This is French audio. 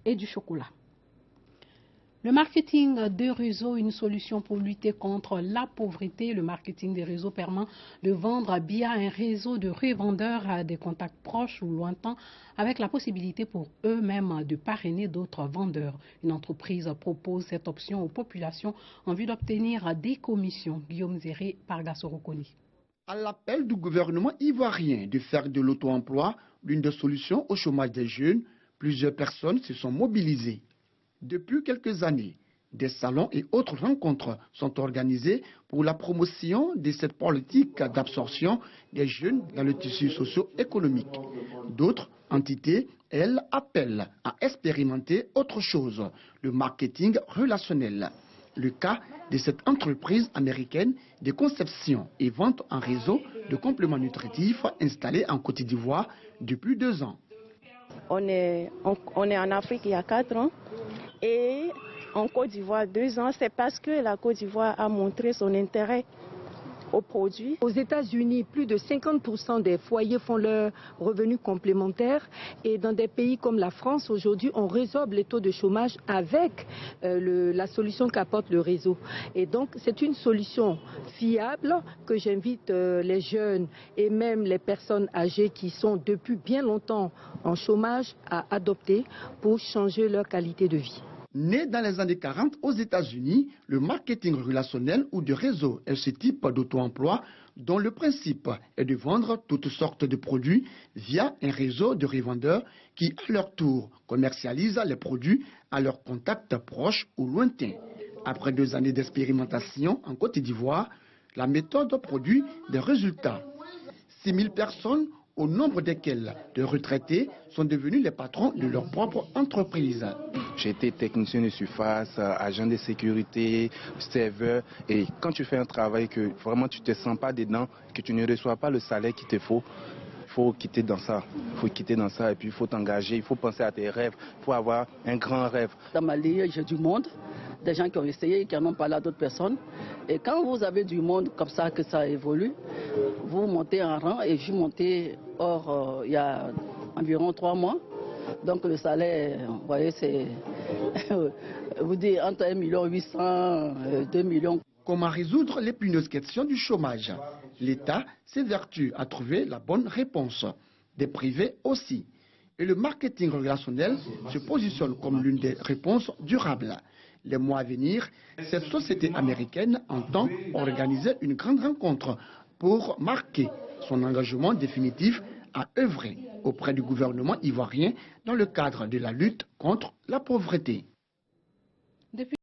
et du chocolat. Le marketing de réseau, une solution pour lutter contre la pauvreté. Le marketing des réseaux permet de vendre via un réseau de revendeurs à des contacts proches ou lointains avec la possibilité pour eux-mêmes de parrainer d'autres vendeurs. Une entreprise propose cette option aux populations en vue d'obtenir des commissions. Guillaume Zéré, Pargassorokoni. À l'appel du gouvernement ivoirien de faire de l'auto-emploi l'une des solutions au chômage des jeunes, plusieurs personnes se sont mobilisées. Depuis quelques années, des salons et autres rencontres sont organisées pour la promotion de cette politique d'absorption des jeunes dans le tissu socio-économique. D'autres entités, elles, appellent à expérimenter autre chose, le marketing relationnel. Le cas de cette entreprise américaine de conception et vente en réseau de compléments nutritifs installée en Côte d'Ivoire depuis 2 ans. On est en Afrique il y a 4 ans et en Côte d'Ivoire 2 ans. C'est parce que la Côte d'Ivoire a montré son intérêt aux produits. Aux États-Unis, plus de 50% des foyers font leurs revenus complémentaires et dans des pays comme la France, aujourd'hui, on résorbe les taux de chômage avec la solution qu'apporte le réseau. Et donc, c'est une solution fiable que j'invite les jeunes et même les personnes âgées qui sont depuis bien longtemps en chômage à adopter pour changer leur qualité de vie. Né dans les années 40 aux États-Unis, le marketing relationnel ou de réseau est ce type d'auto-emploi dont le principe est de vendre toutes sortes de produits via un réseau de revendeurs qui, à leur tour, commercialisent les produits à leurs contacts proches ou lointains. Après 2 années d'expérimentation en Côte d'Ivoire, la méthode produit des résultats. 6 000 personnes, au nombre desquels de retraités, sont devenus les patrons de leur propre entreprise. J'ai été technicien de surface, agent de sécurité, serveur. Et quand tu fais un travail que vraiment tu ne te sens pas dedans, que tu ne reçois pas le salaire qu'il te faut, il faut quitter dans ça. Il faut quitter dans ça et puis il faut t'engager, il faut penser à tes rêves, il faut avoir un grand rêve. Dans ma ligne, j'ai du monde, des gens qui ont essayé et qui en ont parlé à d'autres personnes. Et quand vous avez du monde comme ça, que ça évolue, vous montez en rang et je suis monté il y a environ 3 mois. Donc le salaire, vous voyez, c'est vous dites entre 1 800 000 et 2 millions. Comment résoudre l'épineuse question du chômage? L'État s'évertue à trouver la bonne réponse. Des privés aussi. Et le marketing relationnel se positionne comme l'une des réponses durables. Les mois à venir, cette société américaine entend organiser une grande rencontre pour marquer son engagement définitif à œuvrer auprès du gouvernement ivoirien dans le cadre de la lutte contre la pauvreté.